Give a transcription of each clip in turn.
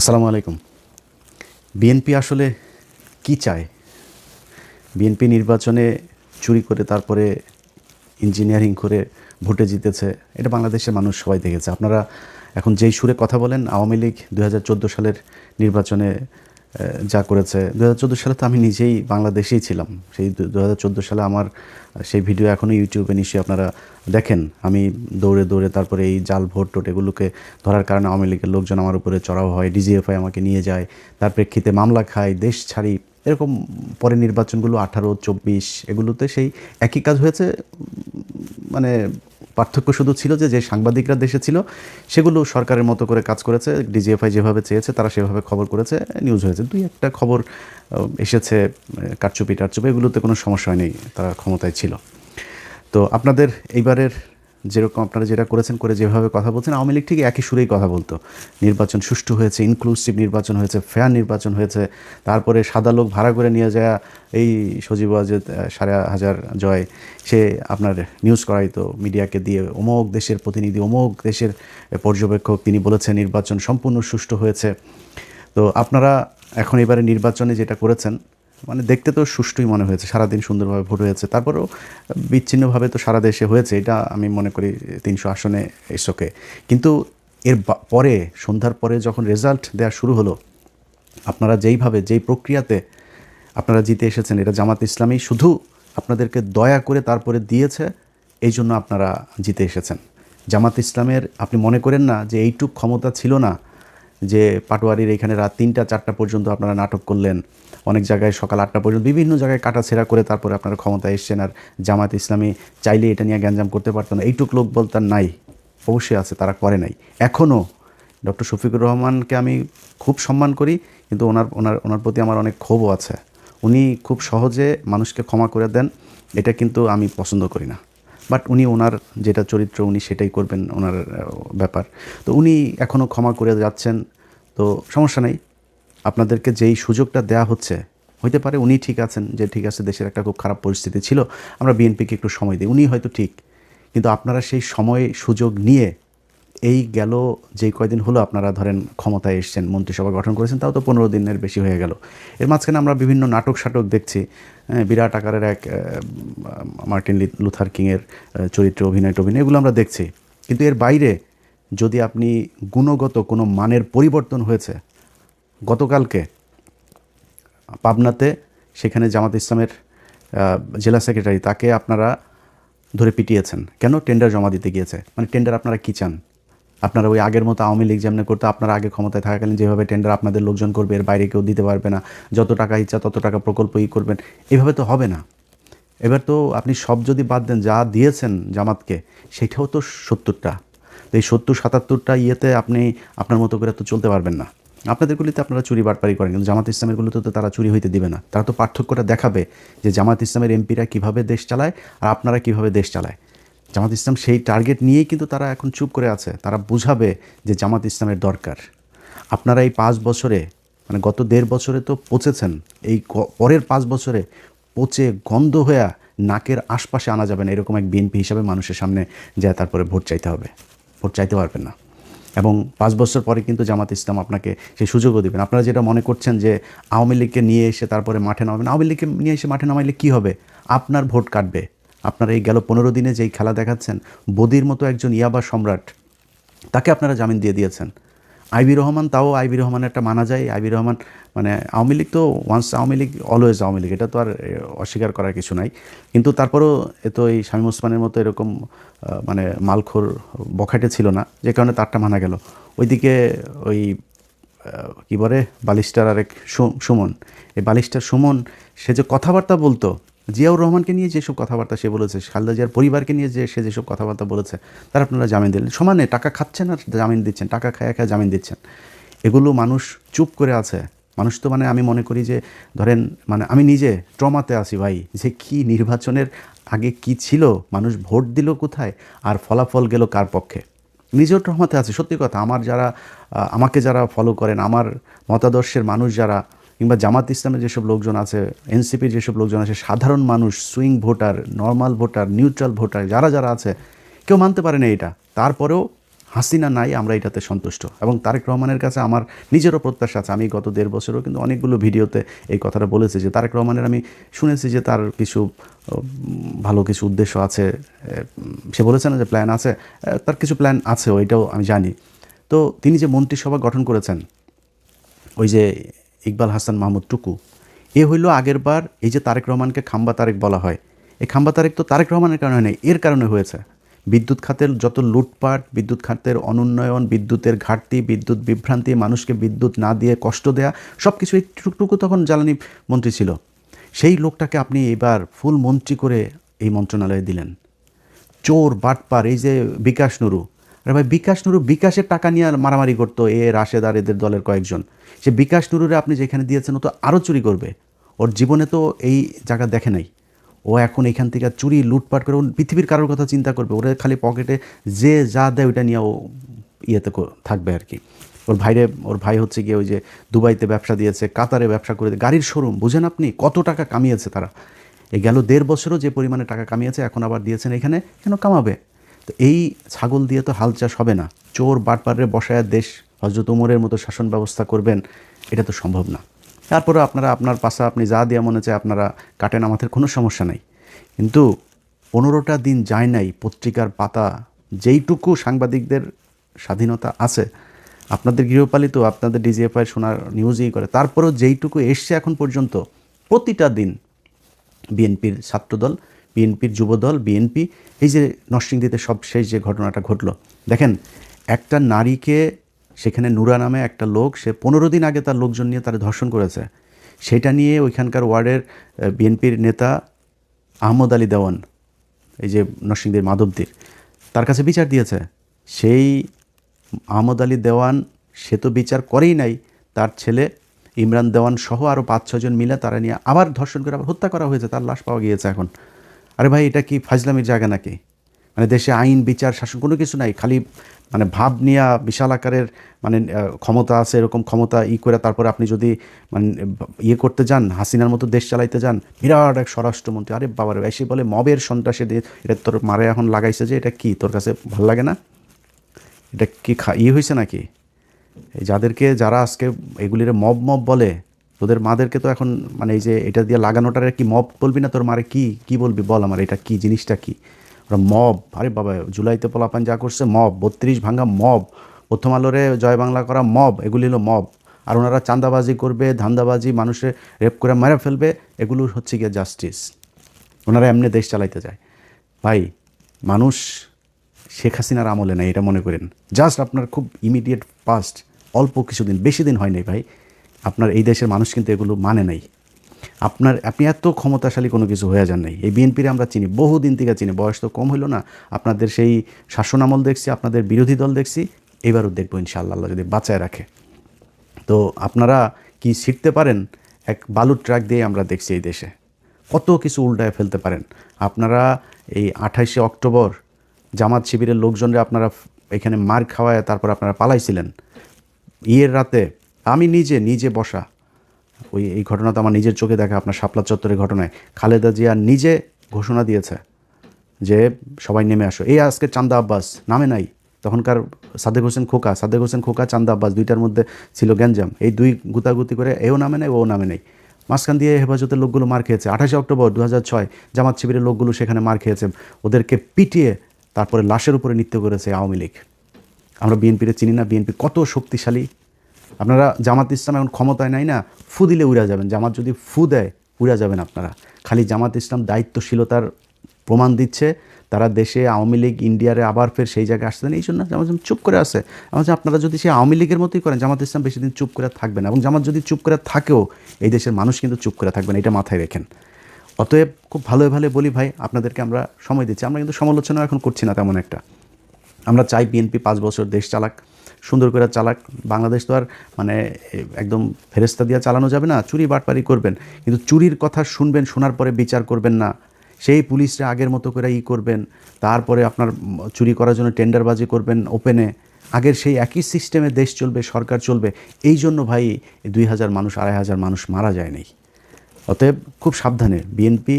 আসসালামু আলাইকুম। বিএনপি আসলে কি চায়? বিএনপি নির্বাচনে চুরি করে তারপরে ইঞ্জিনিয়ারিং করে ভোটে জিতেছে। এটা বাংলাদেশের মানুষ সবাই দেখেছে। আপনারা এখন যেই সুরে কথা বলেন, আওয়ামী লীগ ২০১৪ সালের নির্বাচনে যা করেছে, ২০১৪ সালে তো আমি নিজেই বাংলাদেশেই ছিলাম। সেই ২০১৪ সালে আমার সেই ভিডিও এখনও ইউটিউবে নিশ্চয়ই আপনারা দেখেন। আমি দৌড়ে দৌড়ে তারপরে এই জাল ভোট টোট এগুলোকে ধরার কারণে আওয়ামী লীগের লোকজন আমার উপরে চড়াও হয়, ডিজিএফআই আমাকে নিয়ে যায়, তার প্রেক্ষিতে মামলা খাই, দেশ ছাড়ি। এরকম পরে নির্বাচনগুলো ১৮, ২৪ এগুলোতে সেই একই কাজ হয়েছে। মানে পার্থক্য শুধু ছিল যে সাংবাদিকরা দেশে ছিল সেগুলো সরকারের মতো করে কাজ করেছে, ডিজিএফআই যেভাবে চেয়েছে তারা সেভাবে খবর করেছে, নিউজ হয়েছে। দুই একটা খবর এসেছে কারচুপি টারচুপি, এগুলোতে কোনো সমস্যা হয়নি, তারা ক্ষমতায় ছিল। তো আপনাদের এইবারের যেরকম আপনারা যেটা করেছেন করে যেভাবে কথা বলছেন, আওয়ামী লীগ ঠিক একই সুরেই কথা বলতো। নির্বাচন সুষ্ঠু হয়েছে, ইনক্লুসিভ নির্বাচন হয়েছে, ফেয়ার নির্বাচন হয়েছে। তারপরে সাদা লোক ভাড়া করে নিয়ে যায় এই সজীব ওয়াজেদ ১৫০০ জয়, সে আপনার নিউজ করাইতো মিডিয়াকে দিয়ে, অমুক দেশের প্রতিনিধি, অমুক দেশের পর্যবেক্ষক, তিনি বলেছেন নির্বাচন সম্পূর্ণ সুষ্ঠু হয়েছে। তো আপনারা এখন এবারে নির্বাচনে যেটা করেছেন, মানে দেখতে তো সুষ্ঠুই মনে হয়েছে, সারাদিন সুন্দরভাবে ভোট হয়েছে। তারপরেও বিচ্ছিন্নভাবে তো সারা দেশে হয়েছে, এটা আমি মনে করি ৩০০ আসনে এসোকে। কিন্তু এর পরে সন্ধ্যার পরে যখন রেজাল্ট দেওয়া শুরু হলো, আপনারা যেইভাবে যেই প্রক্রিয়াতে আপনারা জিতে এসেছেন, এটা জামাত ইসলামী শুধু আপনাদেরকে দয়া করে তারপরে দিয়েছে, এই জন্য আপনারা জিতে এসেছেন। জামাত ইসলামের আপনি মনে করেন না যে এইটুক ক্ষমতা ছিল না, যে পাটোয়ারির এখানে রাত ৩টা ৪টা পর্যন্ত আপনারা নাটক করলেন, অনেক জায়গায় সকাল 8টা পর্যন্ত বিভিন্ন জায়গায় কাটাছেঁড়া করে তারপরে আপনারা ক্ষমতায় এসছেন। আর জামাত ইসলামী চাইলে এটা নিয়ে গ্যাঞ্জাম করতে পারতো না, এইটুক লোক বলতে নাই, অবশ্যই আছে, তারা করে নাই। এখনও ডক্টর শফিকুর রহমানকে আমি খুব সম্মান করি, কিন্তু ওনার ওনার ওনার প্রতি আমার অনেক ক্ষোভও আছে। উনি খুব সহজে মানুষকে ক্ষমা করে দেন, এটা কিন্তু আমি পছন্দ করি না। বাট উনি ওনার যেটা চরিত্র উনি সেটাই করবেন, ওনার ব্যাপার। তো উনি এখনও ক্ষমা করে যাচ্ছেন, তো সমস্যা নেই। আপনাদেরকে যেই সুযোগটা দেয়া হচ্ছে, হইতে পারে উনি ঠিক আছেন, যে ঠিক আছে দেশের একটা খুব খারাপ পরিস্থিতি ছিল, আমরা বিএনপিকে একটু সময় দিই, উনি হয়তো ঠিক। কিন্তু আপনারা সেই সময় সুযোগ নিয়ে এই গেল যেই কয়দিন হলো আপনারা ধরেন ক্ষমতায় এসছেন, মন্ত্রিসভা গঠন করেছেন, তাও তো 15 দিনের বেশি হয়ে গেল। এর মাঝখানে আমরা বিভিন্ন নাটক সাটক দেখছি, বিরাট আকারের এক মার্টিন লুথার কিংয়ের চরিত্রে অভিনয় টভিনয়, এগুলো আমরা দেখছি। কিন্তু এর বাইরে যদি আপনি গুণগত কোনো মানের পরিবর্তন হয়েছে, গতকালকে পাবনাতে সেখানে জামাত ইসলামের জেলা সেক্রেটারি, তাকে আপনারা ধরে পিটিয়েছেন কেন? টেন্ডার জমা দিতে গিয়েছে। মানে টেন্ডার আপনারা কী চান? আপনারা ওই আগের মতো আওয়ামী লীগ যেমন করতো, আপনারা আগে ক্ষমতায় থাকাকালীন যেভাবে টেন্ডার আপনাদের লোকজন করবে, এর বাইরে কেউ দিতে পারবে না, যত টাকা ইচ্ছা তত টাকা প্রকল্প করবেন, এভাবে তো হবে না। এবার তো আপনি সব যদি বাদ দেন, যা দিয়েছেন জামাতকে সেটাও তো 70টা। তো এই 70-77টা ইয়েতে আপনি আপনার মতো করে তো চলতে পারবেন না। আপনাদেরগুলিতে আপনারা চুরি বাটপারি করেন, কিন্তু জামাত ইসলামেরগুলোতে তো তারা চুরি হইতে দিবে না। তারা তো পার্থক্যটা দেখাবে যে জামাত ইসলামের এমপিরা কীভাবে দেশ চালায় আর আপনারা কীভাবে দেশ চালায়। জামাত ইসলাম সেই টার্গেট নিয়েই কিন্তু তারা এখন চুপ করে আছে। তারা বুঝাবে যে জামাত ইসলামের দরকার। আপনারা এই 5 বছরে, মানে গত 1.5 বছরে তো পচেছেন, এই পরের 5 বছরে পচে গন্ধ হয়ে নাকের আশপাশে আনা যাবে না, এরকম এক বিএনপি হিসাবে মানুষের সামনে যায় তারপরে ভোট চাইতে হবে। ভোট চাইতে পারবেন না। এবং 5 বছর পরে কিন্তু জামাত ইসলাম আপনাকে সেই সুযোগও দেবেন। আপনারা যেটা মনে করছেন যে আওয়ামী লীগকে নিয়ে এসে তারপরে মাঠে নামাবেন, আওয়ামী লীগকে নিয়ে এসে মাঠে নামাইলে কী হবে? আপনার ভোট কাটবে। আপনারা এই গেল 15 দিনে যেই খেলা দেখাচ্ছেন, বদির মতো একজন ইয়াবা সম্রাট, তাকে আপনারা জামিন দিয়ে দিয়েছেন। আইবি রহমান, তাও আইবি রহমানের একটা মানা যায়। আইবি রহমান মানে আওয়ামী লীগ তো ওয়ান্স আওয়ামী লীগ অলওয়েজ আওয়ামী লীগ, এটা তো আর অস্বীকার করার কিছু নাই। কিন্তু তারপরেও তো এই শামীম ওসমানের মতো এরকম মানে মালখোর বখাটে ছিল না, যে কারণে তারটা মানা গেল। ওইদিকে ওই কী বলে বালিস্টার আরেক সুমন, এই বালিস্টার সুমন, সে যে কথাবার্তা বলতো জিয়াউর রহমানকে নিয়ে, যেসব কথাবার্তা সে বলেছে, খালেদা জিয়ার পরিবারকে নিয়ে সে যেসব কথাবার্তা বলেছে, তার আপনারা জামিন দিলেন। সমানে টাকা খাচ্ছেন আর জামিন দিচ্ছেন, টাকা খায়া খায়া জামিন দিচ্ছেন। এগুলো মানুষ চুপ করে আছে। মানুষ তো মানে আমি মনে করি যে ধরেন, মানে আমি নিজে ট্রমাতে আছি ভাই, যে কি নির্বাচনের আগে কি ছিল, মানুষ ভোট দিল কোথায় আর ফলাফল গেল কার পক্ষে, নিজেও ট্রমাতে আছে। সত্যি কথা, আমার যারা আমাকে যারা ফলো করেন, আমার মতাদর্শের মানুষ যারা, কিংবা জামাত ইসলামের যেসব লোকজন আছে, এনসিপির যেসব লোকজন আছে, সাধারণ মানুষ, swing voter, normal voter, neutral voter, যারা যারা আছে, কেউ মানতে পারে না এটা। তারপরেও হাসিনা নাই, আমরা এটাতে সন্তুষ্ট। এবং তারেক রহমানের কাছে আমার নিজেরও প্রত্যাশা আছে। আমি গত 1.5 বছরও কিন্তু অনেকগুলো ভিডিওতে এই কথাটা বলেছি যে তারেক রহমানের আমি শুনেছি যে তার কিছু ভালো কিছু উদ্দেশ্য আছে। সে বলেছে না যে প্ল্যান আছে, তার কিছু প্ল্যান আছে, ওইটাও আমি জানি। তো তিনি যে মন্ত্রিসভা গঠন করেছেন, ওই যে ইকবাল হাসান মাহমুদ টুকু, এ হইল আগের বার এই যে তারেক রহমানকে খাম্বা তারেক বলা হয়, এই খাম্বা তারেক তো তারেক রহমানের কারণে নেই, এর কারণে হয়েছে। বিদ্যুৎ খাতের যত লুটপাট, বিদ্যুৎ খাতের অনুন্নয়ন, বিদ্যুতের ঘাটতি, বিদ্যুৎ বিভ্রান্তি, মানুষকে বিদ্যুৎ না দিয়ে কষ্ট দেয়া, সব কিছু একটুকু তখন জ্বালানি মন্ত্রী ছিল। সেই লোকটাকে আপনি এবার ফুল মন্ত্রী করে এই মন্ত্রণালয়ে দিলেন। চোর বাটপার, এই যে বিকাশ নুরু, আরে ভাই বিকাশ নুরু বিকাশের টাকা নিয়ে মারামারি করতো রাশেদ আর এদের দলের কয়েকজন। সে বিকাশ নুরুরে আপনি যেখানে দিয়েছেন ও তো আরও চুরি করবে, ওর জীবনে তো এই জায়গা দেখে নাই। ও এখন এখান থেকে চুরি লুটপাট করে পৃথিবীর কারোর কথা চিন্তা করবে, ওরা খালি পকেটে যে যা দেয় ওইটা নিয়ে ও ইয়েতে থাকবে আর কি। ওর ভাই হচ্ছে গিয়ে ওই যে দুবাইতে ব্যবসা দিয়েছে, কাতারে ব্যবসা করে, গাড়ির শোরুম, বুঝেন আপনি কত টাকা কামিয়েছে তারা। এই গেল 1.5 বছরও যে পরিমাণে টাকা কামিয়েছে, এখন আবার দিয়েছেন এখানে, কেন কামাবে? তো এই ছাগল দিয়ে তো হাল চাষ হবে না। চোর বাটপারে বসায় দেশ হজরত উমরের মতো শাসন ব্যবস্থা করবেন, এটা তো সম্ভব না। তারপরে আপনারা আপনার পাশা আপনি যা দিয়ে মনে চায় আপনারা কাটেন, আমাদের কোনো সমস্যা নাই। কিন্তু 15টা দিন যায় নাই পত্রিকার পাতা, যেইটুকু সাংবাদিকদের স্বাধীনতা আছে, আপনাদের গৃহপালিত, আপনাদের ডিজিএফআই শোনার নিউজই করে, তারপরেও যেইটুকু এসছে এখন পর্যন্ত, প্রতিটা দিন বিএনপির ছাত্রদল, বিএনপির যুবদল, বিএনপি, এই যে নরসিংদীতে সবশেষ যে ঘটনাটা ঘটলো, দেখেন একটা নারীকে সেখানে নুরা নামে একটা লোক, সে 15 দিন আগে তার লোকজন নিয়ে তারা ধর্ষণ করেছে, সেটা নিয়ে ওইখানকার ওয়ার্ডের বিএনপির নেতা আহমদ আলী দেওয়ান, এই যে নরসিংদীর মাধবদীর, তার কাছে বিচার দিয়েছে। সেই আহমদ আলী দেওয়ান সে তো বিচার করেই নাই, তার ছেলে ইমরান দেওয়ান সহ আরও 5-6 জন মিলে তারা নিয়ে আবার ধর্ষণ করে আবার হত্যা করা হয়েছে, তার লাশ পাওয়া গিয়েছে এখন। আরে ভাই, এটা কি ফাজলামির জায়গা নাকি? মানে দেশে আইন বিচার শাসন কোনো কিছু নাই, খালি মানে ভাব নিয়ে বিশাল আকারের মানে ক্ষমতা আছে, এরকম ক্ষমতা করে তারপরে আপনি যদি মানে করতে যান, হাসিনার মতো দেশ চালাইতে যান, বিরাট এক স্বরাষ্ট্রমন্ত্রী, আরে বাবার এসে বলে মবের সন্ত্রাসে দিয়ে, এটা তোর মারে এখন লাগাইছে যে, এটা কি তোর কাছে ভাল লাগে না? এটা কি হয়েছে নাকি? এই যারা আজকে এগুলির মব বলে, তোদের মাদেরকে তো এখন মানে এই যে এটা দিয়ে লাগানোটার কি মব বলবি না? তোর মারে কি বলবি বল আমার, এটা কি জিনিসটা কি? ওরা মব, আরে বাবা জুলাইতে পোলাপান যা করছে মব, 32 ভাঙা মব, প্রথম আলোরে জয় বাংলা করা মব, এগুলি হলো মব। আর ওনারা চাঁদাবাজি করবে, ধান্দাবাজি, মানুষের রেপ করে মেরে ফেলবে, এগুলো হচ্ছে গিয়ে জাস্টিস। ওনারা এমনি দেশ চালাইতে যায়। ভাই, মানুষ শেখ হাসিনার আমলে নাই এটা মনে করেন। জাস্ট আপনার খুব ইমিডিয়েট পাস্ট, অল্প কিছুদিন, বেশি দিন হয় নাই ভাই, আপনার এই দেশের মানুষ কিন্তু এগুলো মানে নাই। আপনি এত ক্ষমতাশালী কোনো কিছু হয়ে যান নাই। এই বিএনপির আমরা চিনি, বহুদিন থেকে চিনি, বয়স তো কম হইল না। আপনাদের সেই শাসন আমল দেখছি, আপনাদের বিরোধী দল দেখছি, এবারও দেখবো ইনশাআল্লাহ, আল্লাহ যদি বাঁচায় রাখে। তো আপনারা কি শিখতে পারেন? এক বালুর ট্রাক দিয়ে আমরা দেখছি এই দেশে কত কিছু উল্টায় ফেলতে পারেন আপনারা। এই 28শে অক্টোবর জামাত শিবিরের লোকজনরা আপনারা এখানে মার খাওয়ায় তারপর আপনারা পালাইছিলেন। রাতে আমি নিজে বসা, এই ঘটনা তো আমার নিজের চোখে দেখা, আপনার শাপলা চত্বরের ঘটনায় খালেদা জিয়া নিজে ঘোষণা দিয়েছে যে সবাই নেমে আসো। আজকে চান্দা আব্বাস নামে নাই, তখনকার সাদেক হোসেন খোকা চান্দা আব্বাস, দুইটার মধ্যে ছিল গ্যাঞ্জাম, এই দুই গুতাগুতি করে এও নামে নাই ও নামে নাই। মাঝখান দিয়ে হেফাজতের লোকগুলো মার খেয়েছে। 28শে অক্টোবর 2006 জামাত শিবিরের লোকগুলো সেখানে মার খেয়েছে, ওদেরকে পিটিয়ে তারপরে লাশের উপরে নৃত্য করেছে আওয়ামী লীগ। আমরা বিএনপিরে চিনি না? বিএনপি কত শক্তিশালী। আপনারা জামাত ইসলাম এখন ক্ষমতায় নাই না, ফু দিলে উড়া যাবেন। জামাত যদি ফু দেয় উড়া যাবেন আপনারা। খালি জামাত ইসলাম দায়িত্বশীলতার প্রমাণ দিচ্ছে, তারা দেশে আওয়ামী লীগ ইন্ডিয়ারে আবার ফের সেই জায়গায় আসছেন, এই জন্য জামাত ইসলাম চুপ করে আছে। আপনারা যদি সেই আওয়ামী লীগের মতোই করেন, জামাত ইসলাম বেশি দিন চুপ করে থাকবে না, এবং জামাত যদি চুপ করে থাকেও এই দেশের মানুষ কিন্তু চুপ করে থাকবে না, এটা মাথায় রেখেন। অতএব খুব ভালো বলি ভাই, আপনাদেরকে আমরা সময় দিচ্ছি, আমরা কিন্তু সমালোচনা এখন করছি না তেমন একটা। আমরা চাই বিএনপি 5 বছর দেশ চালাক, সুন্দর করে চালাক। বাংলাদেশ তো আর মানে একদম ফেরেস্তা দিয়ে চালানো যাবে না, চুরি বাটপারি করবেন, কিন্তু চুরির কথা শুনবেন, শোনার পরে বিচার করবেন না। সেই পুলিশরা আগের মতো করে করবেন, তারপরে আপনার চুরি করার জন্য টেন্ডারবাজি করবেন ওপেনে। আগের সেই একই সিস্টেমে দেশ চলবে, সরকার চলবে। এই জন্য ভাই 2000 মানুষ, 2500 মানুষ মারা যায়নি। অতএব খুব সাবধানে বিএনপি।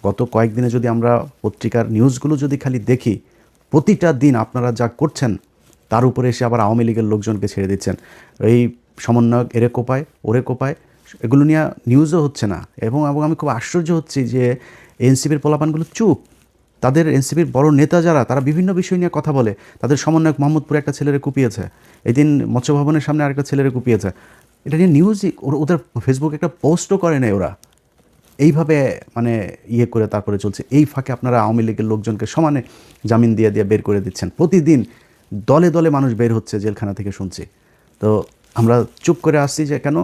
গত কয়েকদিনে যদি আমরা পত্রিকার নিউজগুলো যদি খালি দেখি, প্রতিটা দিন আপনারা যা করছেন, তার উপরে এসে আবার আওয়ামী লীগের লোকজনকে ছেড়ে দিচ্ছেন। এই সমন্বয়ক এরে কোপায় ওরে কোপায়, এগুলো নিয়ে নিউজও হচ্ছে না। এবং আমি খুব আশ্চর্য হচ্ছি যে এনসিপির পোলাপানগুলো চুপ। তাদের এনসিপির বড় নেতা যারা, তারা বিভিন্ন বিষয় নিয়ে কথা বলে। তাদের সমন্বয়ক মোহাম্মদপুরে একটা ছেলেরে কুপিয়েছে, এদিন মৎস্য ভবনের সামনে আরেকটা ছেলেরে কুপিয়েছে। এটা নিয়ে নিউজই, ওদের ফেসবুকে একটা পোস্টও করে নেই ওরা। এইভাবে মানে ইয়ে করে তারপরে চলছে। এই ফাঁকে আপনারা আওয়ামী লীগের লোকজনকে সমানে জামিন দিয়ে বের করে দিচ্ছেন। প্রতিদিন দলে দলে মানুষ বের হচ্ছে জেলখানা থেকে, শুনছি। তো আমরা চুপ করে আসছি যে কেন,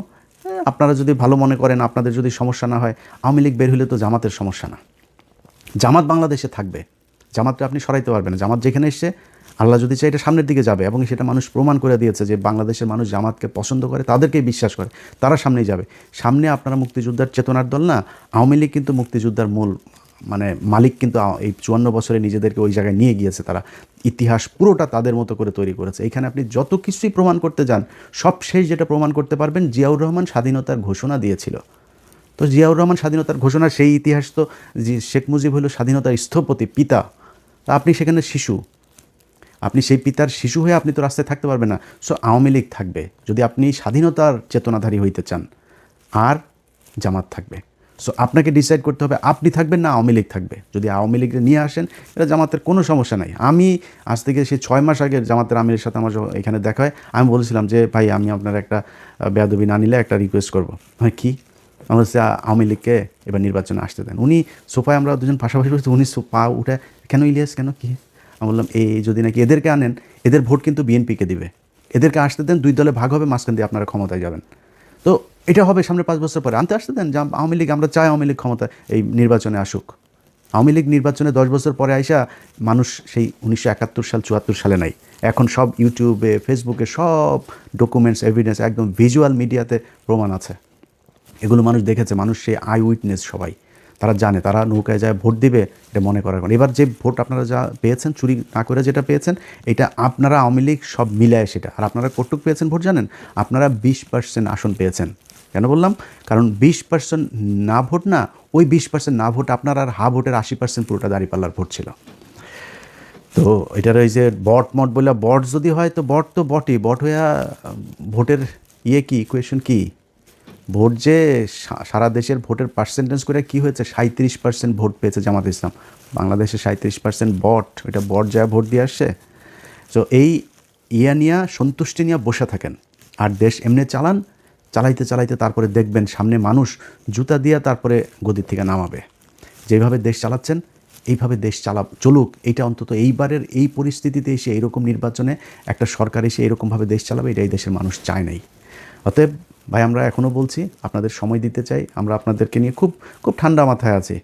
আপনারা যদি ভালো মনে করেন, আপনাদের যদি সমস্যা না হয়, আওয়ামী লীগ বের হলে তো জামাতের সমস্যা না। জামাত বাংলাদেশে থাকবে, জামাতটা আপনি সরাইতে পারবেন না। জামাত যেখানে এসছে, আল্লাহ যদি চাই এটা সামনের দিকে যাবে, এবং সেটা মানুষ প্রমাণ করে দিয়েছে যে বাংলাদেশের মানুষ জামাতকে পছন্দ করে, তাদেরকেই বিশ্বাস করে, তারা সামনেই যাবে। সামনে আপনারা মুক্তিযোদ্ধার চেতনার দল না, আওয়ামী লীগ কিন্তু মুক্তিযোদ্ধার মূল মানে মালিক, কিন্তু এই 54 বছরে নিজেদেরকে ওই জায়গায় নিয়ে গিয়েছে। তারা ইতিহাস পুরোটা তাদের মতো করে তৈরি করেছে। এখানে আপনি যত কিছুই প্রমাণ করতে যান, সব শেষ যেটা প্রমাণ করতে পারবেন, জিয়াউর রহমান স্বাধীনতার ঘোষণা দিয়েছিল। তো জিয়াউর রহমান স্বাধীনতার ঘোষণা, সেই ইতিহাস তো শেখ মুজিব হলো স্বাধীনতার স্থপতি, পিতা। তা আপনি সেখানে শিশু, আপনি সেই পিতার শিশু হয়ে আপনি তো রাস্তায় থাকতে পারবেন না। সো আওয়ামী লীগ থাকবে যদি আপনি স্বাধীনতার চেতনাধারী হইতে চান, আর জামাত থাকবে। সো আপনাকে ডিসাইড করতে হবে আপনি থাকবেন না আওয়ামী লীগ থাকবে। যদি আওয়ামী লীগকে নিয়ে আসেন, এটা জামাতের কোনো সমস্যা নাই। আমি আজ থেকে সেই 6 মাস আগে জামাতের আমিরের সাথে আমার এখানে দেখা হয়, আমি বলেছিলাম যে ভাই, আমি আপনার একটা বেয়াদবি না নিলে একটা রিকোয়েস্ট করবো। হ্যাঁ, কী? আমার হচ্ছে আওয়ামী লীগকে এবার নির্বাচনে আসতে দেন। উনি সোফায়, আমরা দুজন পাশাপাশি বসে, উনি পা উঠে, কেন ইলিয়াস, কেন, কী? আমি বললাম এই যদি নাকি এদেরকে আনেন, এদের ভোট কিন্তু বিএনপিকে দিবে, এদেরকে আসতে দেন, 2 দলে ভাগ হবে, মাঝখান দিয়ে আপনারা ক্ষমতায় যাবেন। তো এটা হবে সামনে 5 বছর পরে, আনতে আসতে দেন। আওয়ামী লীগ, আমরা চাই আওয়ামী লীগ ক্ষমতা এই নির্বাচনে আসুক। আওয়ামী লীগ নির্বাচনে 10 বছর পরে আইসা মানুষ সেই 1971 সাল 74 সালে নাই, এখন সব ইউটিউবে, ফেসবুকে সব ডকুমেন্টস, এভিডেন্স, একদম ভিজুয়াল মিডিয়াতে প্রমাণ আছে। এগুলো মানুষ দেখেছে, মানুষ সেই আই উইটনেস সবাই, তারা জানে, তারা নৌকায় যায় ভোট দিবে, এটা মনে করার কারণ। এবার যে ভোট আপনারা যা পেয়েছেন, চুরি না করে যেটা পেয়েছেন, এটা আপনারা আওয়ামী লীগ সব মিলায় সেটা। আর আপনারা কতটুক পেয়েছেন ভোট জানেন? আপনারা 20% আসন পেয়েছেন। কেন বললাম? কারণ 20% না ভোট না, ওই 20% না ভোট আপনার, আর হা ভোটের 80% পুরোটা দাঁড়িপাল্লার ভোট ছিল। তো এটার ওই যে বট মট বলে, বট যদি হয় তো বট তো বটই, বট হইয়া ভোটের ইয়ে কি, ইকুয়েশন কি? ভোট যে সারা দেশের ভোটের পার্সেন্টেজ করে কি হয়েছে, 37% ভোট পেয়েছে জামাত ইসলাম। বাংলাদেশে 37% বট, এটা বট যা ভোট দিয়ে আসছে। তো এই নিয়ে সন্তুষ্টি নিয়ে বসে থাকেন, আর দেশ এমনি চালান, চালাইতে চালাইতে তারপরে দেখবেন সামনে মানুষ জুতা দিয়ে তারপরে গদির থেকে নামাবে। যেভাবে দেশ চালাচ্ছেন এইভাবে দেশ চলুক। এইটা অন্তত এইবারের এই পরিস্থিতিতে এসে, এইরকম নির্বাচনে একটা সরকার এসে এরকমভাবে দেশ চালাবে, এটা এই দেশের মানুষ চায় নাই। অতএব ভাই, আমরা এখনও বলছি, আপনাদের সময় দিতে চাই। আমরা আপনাদেরকে নিয়ে খুব খুব ঠান্ডা মাথায় আছি,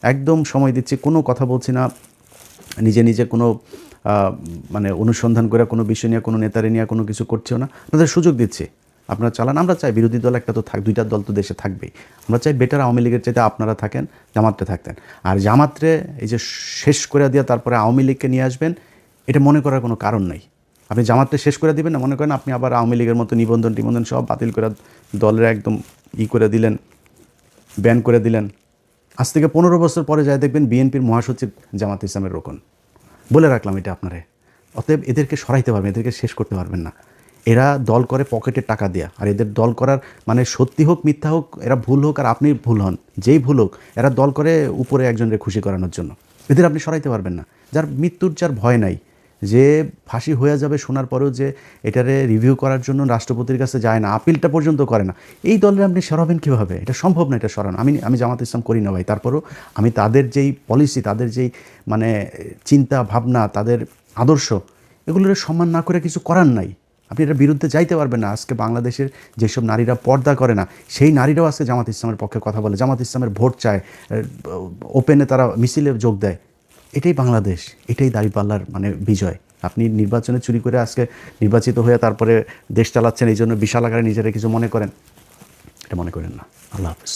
একদম সময় দিচ্ছি, কোনো কথা বলছি না, নিজে নিজে কোনো মানে অনুসন্ধান করে কোনো বিষয় নিয়ে, কোনো নেতারে নিয়ে কোনো কিছু করছেও না। আপনাদের সুযোগ দিচ্ছি, আপনারা চালান। আমরা চাই বিরোধী দল একটা তো 2টা দল তো দেশে থাকবেই। আমরা চাই বেটার আওয়ামী লীগের চাইতে আপনারা থাকেন, জামাতরে থাকতেন। আর জামাতরে এই যে শেষ করে দিয়ে তারপরে আওয়ামী লীগকে নিয়ে আসবেন, এটা মনে করার কোনো কারণ নাই। আপনি জামাতটা শেষ করে দিবেন না, মনে করেন আপনি আবার আওয়ামী লীগের মতো নিবন্ধন সব বাতিল করে দলের একদম করে দিলেন, ব্যান করে দিলেন। আজ থেকে 15 বছর পরে যায় দেখবেন বিএনপির মহাসচিব জামাত ইসলামের রোকন। বলে রাখলাম এটা আপনারে। অতএব এদেরকে সরাইতে পারবেন, এদেরকে শেষ করতে পারবেন না। এরা দল করে পকেটে টাকা দেয়া, আর এদের দল করার মানে সত্যি হোক মিথ্যা হোক, এরা ভুল হোক আর আপনি ভুল হন, যেই ভুল হোক, এরা দল করে উপরে একজনের খুশি করানোর জন্য। এদের আপনি সরাইতে পারবেন না। যার মৃত্যুর যার ভয় নাই, যে ফাঁসি হয়ে যাবে শোনার পরেও যে এটারে রিভিউ করার জন্য রাষ্ট্রপতির কাছে যায় না, আপিলটা পর্যন্ত করে না, এই দলের আপনি সরাবেন কীভাবে? এটা সম্ভব না, এটা সরানো। আমি জামাত ইসলাম করি না ভাই, তারপরেও আমি তাদের যেই পলিসি, তাদের যেই মানে চিন্তা ভাবনা, তাদের আদর্শ, এগুলোর সম্মান না করে কিছু করার নাই। আপনি এটার বিরুদ্ধে যাইতে পারবেন না। আজকে বাংলাদেশের যেসব নারীরা পর্দা করে না, সেই নারীরাও আজকে জামাত ইসলামের পক্ষে কথা বলে, জামাত ইসলামের ভোট চায়, ওপেনে তারা মিছিলে যোগ দেয়। এটাই বাংলাদেশ, এটাই দাঁড়িপাল্লার মানে বিজয়। আপনি নির্বাচনে চুরি করে আজকে নির্বাচিত হয়ে তারপরে দেশ চালাচ্ছেন, এই জন্য বিশাল আকারে নিজেরা কিছু মনে করেন, এটা মনে করেন না। আল্লাহ হাফেজ।